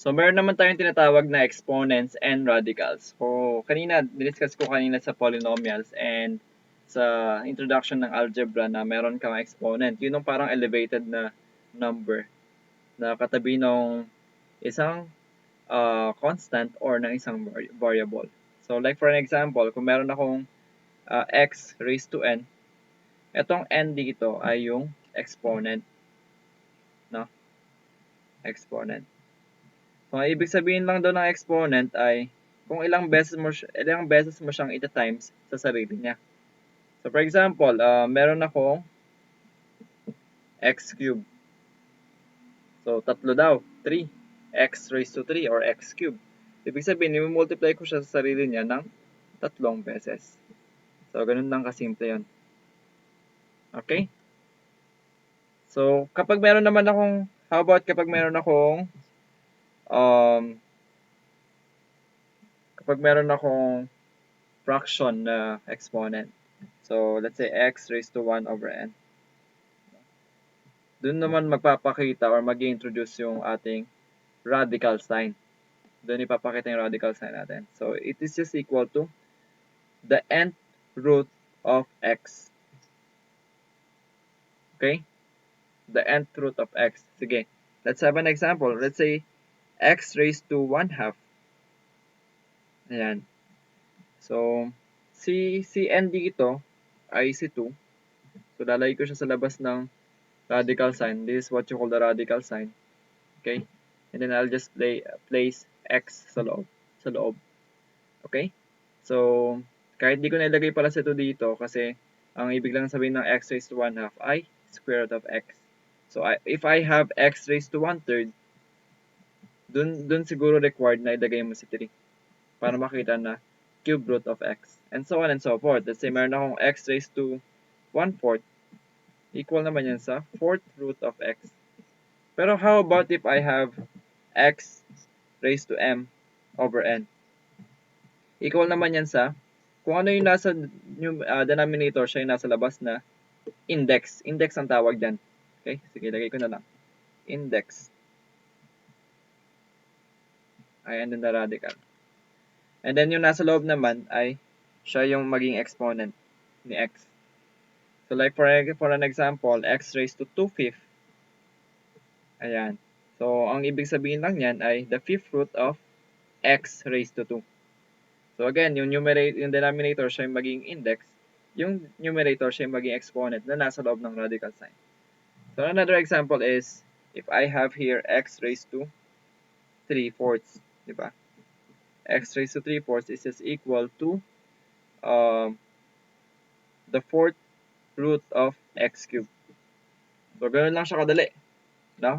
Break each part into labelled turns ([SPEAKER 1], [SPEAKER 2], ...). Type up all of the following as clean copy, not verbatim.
[SPEAKER 1] So, meron naman tayong tinatawag na exponents and radicals. So, discuss ko kanina sa polynomials and sa introduction ng algebra na meron kang exponent. Yun yung parang elevated na number na katabi ng isang constant or ng isang variable. So, like for an example, kung meron akong x raised to n, etong n dito ay yung exponent. No? Exponent. So, ang ibig sabihin lang daw ng exponent ay kung ilang beses mo siyang ita-times sa sarili niya. So, for example, meron akong x cubed. So, tatlo daw, 3. X raised to 3 or x cubed. Ibig sabihin, i-multiply ko siya sa sarili niya ng tatlong beses. So, ganun lang kasimple yun. Okay? So, how about kapag meron akong fraction na exponent. So, let's say x raised to 1 over n. Doon naman magpapakita or mag-introduce yung ating radical sign. Doon ipapakita yung radical sign natin. So, it is just equal to the nth root of x. Okay? The nth root of x. Sige. Let's have an example. Let's say x raised to 1/2. Ayan. So, si n dito ay si 2. So, lalagay ko siya sa labas ng radical sign. This is what you call the radical sign. Okay? And then I'll just place x sa loob. Okay? So, kahit di ko nilagay pala sa 2 dito kasi ang ibig lang sabihin ng x raised to 1/2 ay square root of x. So, if I have x raised to 1/3, dun siguro required na ilagay mo si 3 para makita na cube root of x. And so on and so forth. Let's say meron akong x raised to 1/4. Equal naman yan sa 4th root of x. Pero how about if I have x raised to m over n? Equal naman yan sa, kung ano yung nasa denominator, siya yung nasa labas na index. Index ang tawag dyan. Okay? Sige, lagay ko na lang. Index. And then the radical. And then yung nasa loob naman ay siya yung maging exponent ni x. So like for an example, x raised to 2/5. Ayan. So ang ibig sabihin lang yan ay the 5th root of x raised to 2. So again, yung denominator siya yung maging index, yung numerator siya yung maging exponent na nasa loob ng radical sign. So another example is if I have here x raised to 3/4, di ba? X raised to 3/4 is just equal to the 4th root of x cubed. So ganoon lang siya kadali. No?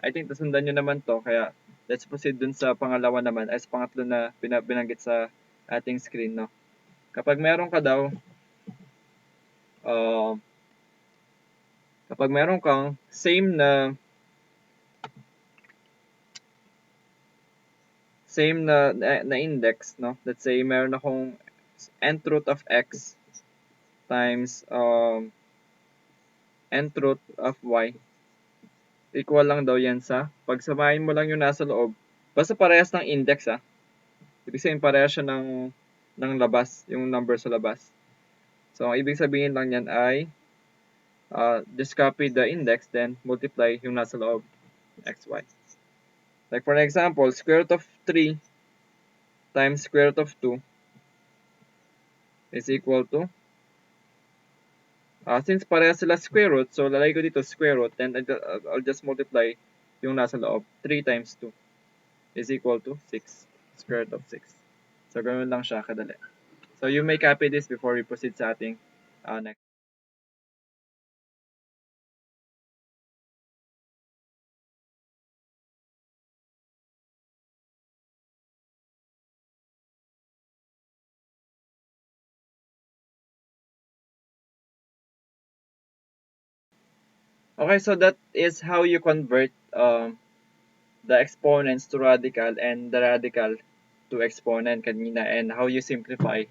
[SPEAKER 1] I think nasundan nyo naman to, kaya let's proceed dun sa pangalawa naman, as pangatlo na binanggit sa ating screen. No? Kapag meron kang same na index, no? Let's say meron akong nth root of x times nth root of y. Equal lang daw yan sa, pagsamahin mo lang yung nasa loob, basta parehas ng index ibig sabihin parehas siya ng labas, yung number sa labas. So, ang ibig sabihin lang yan ay just copy the index, then multiply yung nasa loob, xy. Like for an example, square root of 3 times square root of 2 is equal to, since parehas sila square root, so lalagay ko dito square root, then I'll just multiply yung nasa loob. 3 times 2 is equal to 6, square root of 6. So, ganoon lang siya kadali. So, you may copy this before we proceed sa ating next. Okay, so that is how you convert the exponents to radical and the radical to exponent kanina, and how will you simplify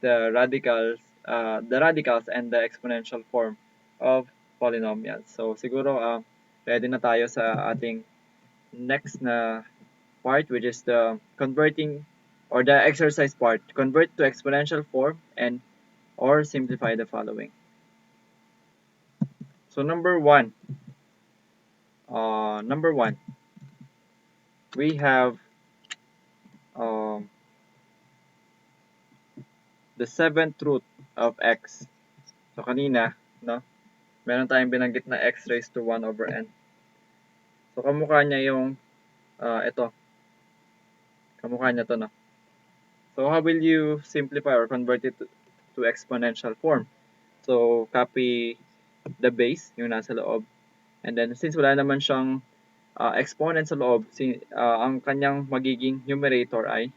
[SPEAKER 1] the radicals and the exponential form of polynomials. So siguro ready na tayo sa ating next na part, which is the converting or the exercise part. Convert to exponential form and or simplify the following. So number one, we have um, the seventh root of x. So kanina, no, meron tayong binanggit na x raised to 1 over n. So kamukha niya yung ito, kamukha niya to, no. So how will you simplify or convert it to exponential form? So copy the base, yung nasa loob. And then since wala naman siyang exponent sa loob, ang kanyang magiging numerator ay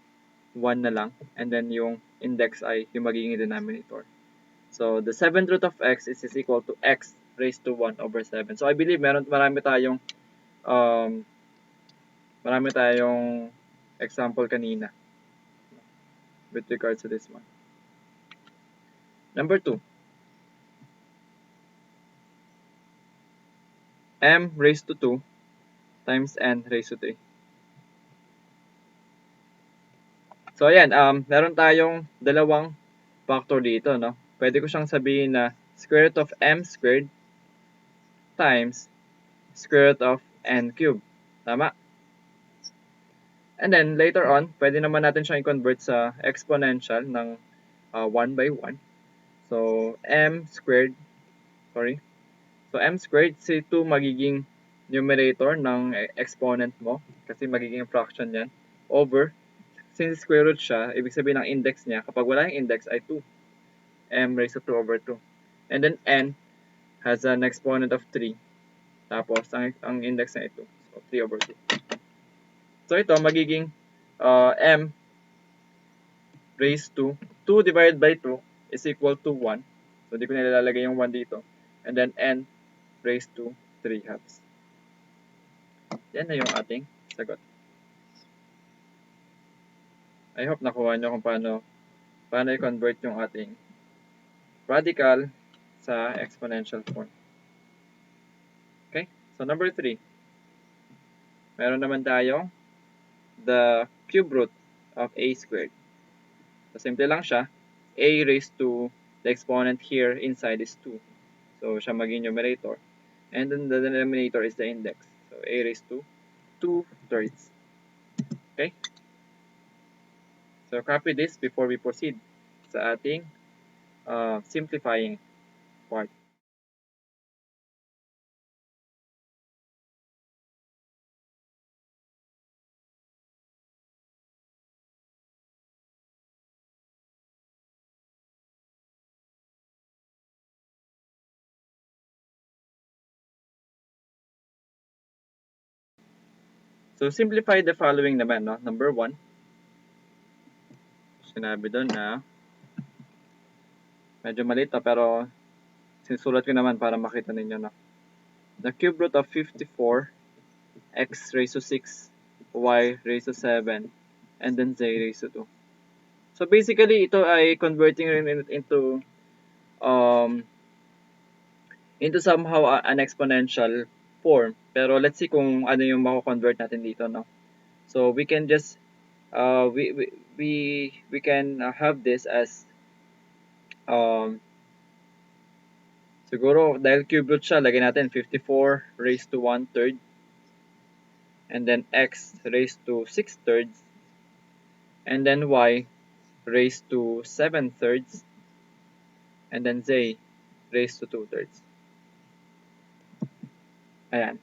[SPEAKER 1] 1 na lang. And then yung index ay yung magiging denominator. So the 7th root of x is equal to x raised to 1 over 7. So I believe um, marami tayong example kanina with regards to this one. Number 2, m raised to 2 times n raised to 3. So ayan, meron tayong dalawang factor dito, no? Pwede ko siyang sabihin na square root of m squared times square root of n cubed. Tama? And then later on, pwede naman natin siyang i-convert sa exponential ng 1 by 1. So m squared, sorry. So m squared, si 2 magiging numerator ng exponent mo kasi magiging fraction yan over, since square root siya, ibig sabihin ng index niya, kapag wala yung index ay 2. M raised to 2 over 2. And then n has an exponent of 3. Tapos, ang index na ito. So, 3 over 2. So, ito magiging m raised to 2 divided by 2 is equal to 1. So, di ko nilalagay yung 1 dito. And then n raised to 3 halves. Yan na yung ating sagot. I hope nakuha nyo kung paano i-convert yung ating radical sa exponential form. Okay? So, number 3. Meron naman tayong the cube root of a squared. So, simple lang siya. A raised to the exponent here inside is 2. So, siya maging numerator. And then the denominator is the index. So, a raised to 2 thirds. Okay? So, copy this before we proceed sa ating simplifying part. So, simplify the following naman, no? Number 1, sinabi doon na medyo maliit to, pero sinusulat ko naman para makita ninyo, no? The cube root of 54, x raised to 6, y raised to 7, and then z raised to 2. So, basically, ito ay converting rin um, into somehow an exponential form. Pero let's see kung ano yung mako-convert natin dito, no? So, we can just we can have this as siguro dahil cube root siya, lagyan natin 54 raised to 1 third, and then x raised to 6 thirds, and then y raised to 7 thirds, and then z raised to 2 thirds. Ayan.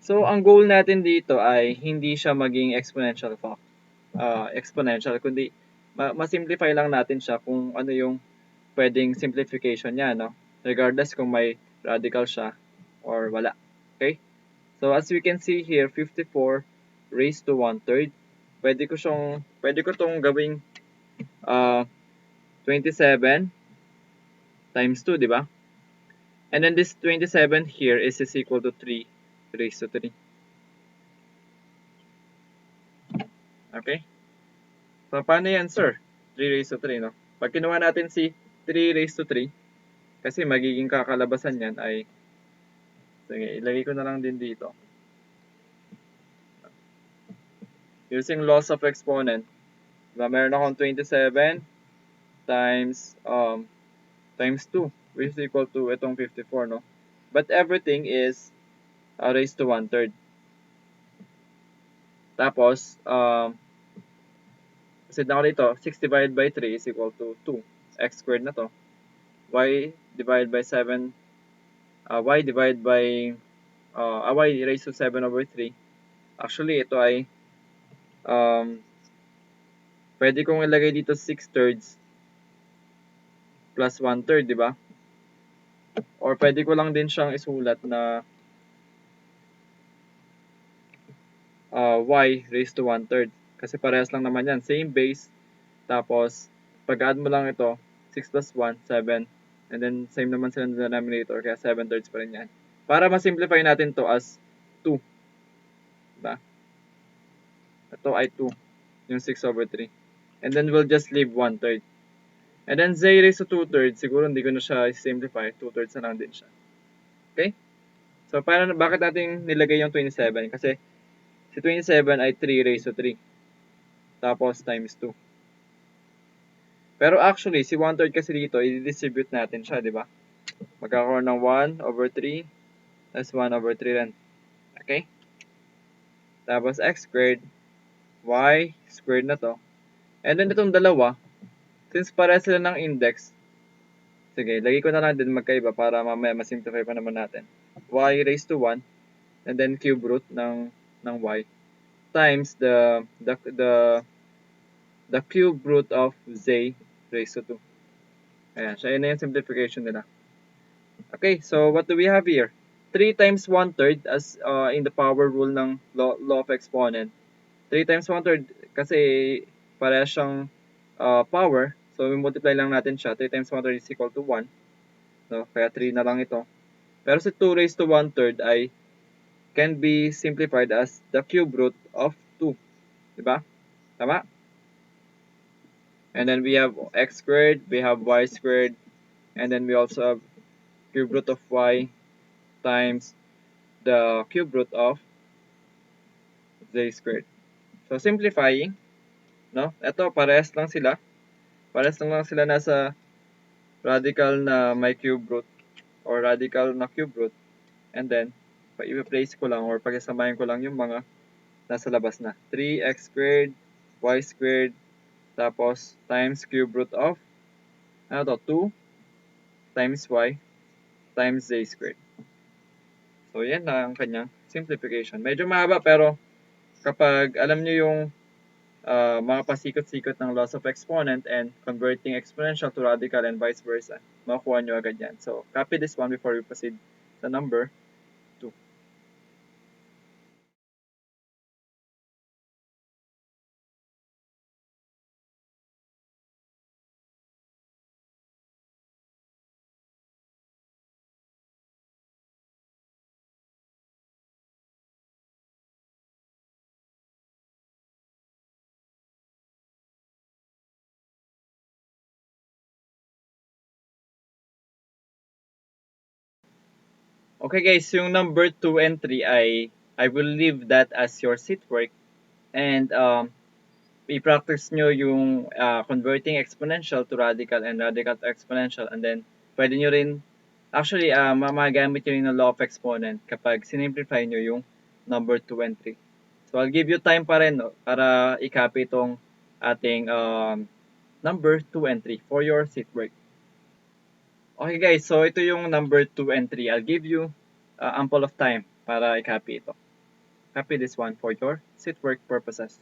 [SPEAKER 1] So, ang goal natin dito ay hindi siya maging exponential, kundi ma-simplify lang natin siya kung ano yung pwedeng simplification niya, no? Regardless kung may radical siya or wala. Okay? So, as we can see here, 54 raised to 1 third. Pwede ko tong gawing 27 times 2, di ba? And then this 27 here is equal to 3 raised to 3. Okay? So, paano yan, sir? 3 raised to 3, no? Pag kinuha natin si 3 raised to 3, kasi magiging kakalabasan yan ay, sige, ilagay ko na lang din dito. using laws of exponent, diba, meron akong 27 times times 2, which is equal to itong 54, no? But everything is raised to 1/3. Tapos, kasi na ako dito, 6 divided by 3 is equal to 2. X squared na to. Y divided by 7, y divided by, y raised to 7/3. Actually, ito ay, pwede kong ilagay dito 6/3 plus 1/3, di ba? Or pwede ko lang din siyang isulat na y raised to 1/3. Kasi parehas lang naman yan. Same base. Tapos, pag-add mo lang ito, 6 plus 1, 7. And then, same naman sila ng denominator. Kaya 7/3 pa rin yan. Para ma-simplify natin to as 2. Diba? Ito ay 2. Yung 6/3. And then, we'll just leave 1/3. And then, z raised to 2/3. Siguro hindi ko na siya simplify. 2/3 na lang din siya. Okay? So, bakit natin nilagay yung 27? Kasi, si 27 ay 3 raised to 3. Tapos, times 2. Pero actually, si 1/3 kasi dito, i-distribute natin siya, di ba? Magkakaroon ng 1/3, tas 1/3 rin. Okay? Tapos, x squared, y squared na to. And then, itong dalawa, since pareha sila ng index, sige, lagay ko na lang din magkaiba para mamaya masimplify pa naman natin. Y raised to 1, and then cube root ng y, times the cube root of z raised to 2. Ayan, siya na yung simplification nila. Okay, so what do we have here? 3 times 1/3 as in the power rule ng law of exponent. 3 times 1/3 kasi pareha siyang power. So, multiply lang natin siya. 3 times 1/3 is equal to 1. So, kaya 3 na lang ito. Pero si 2 raised to 1/3 ay can be simplified as the cube root of 2. Diba? Tama? And then we have x squared, we have y squared, and then we also have cube root of y times the cube root of z squared. So, simplifying, no? Ito, parehas lang sila. Parehas lang sila nasa radical na may cube root or radical na cube root. And then, i-replace ko lang or pagsasamahin ko lang yung mga nasa labas na. 3x squared, y squared, tapos times cube root of, ano to, 2 times y times z squared. So, yan na ang kanyang simplification. Medyo mahaba pero kapag alam nyo yung mga pasikot-sikot ng laws of exponent and converting exponential to radical and vice versa, makukuha nyo agad yan. So, copy this one before we proceed sa number 2. Okay guys, yung number 2 and 3 I will leave that as your seat work and i-practice nyo yung converting exponential to radical and radical to exponential and then pwede nyo rin actually magamit nyo rin ng law of exponent kapag sinimplify nyo yung number 2 and 3. So I'll give you time pa rin no, para i-copy itong ating number 2 and 3 for your seat work. Okay guys, so ito yung number 2 and 3. I'll give you ample of time para i-copy ito. Copy this one for your seat work purposes.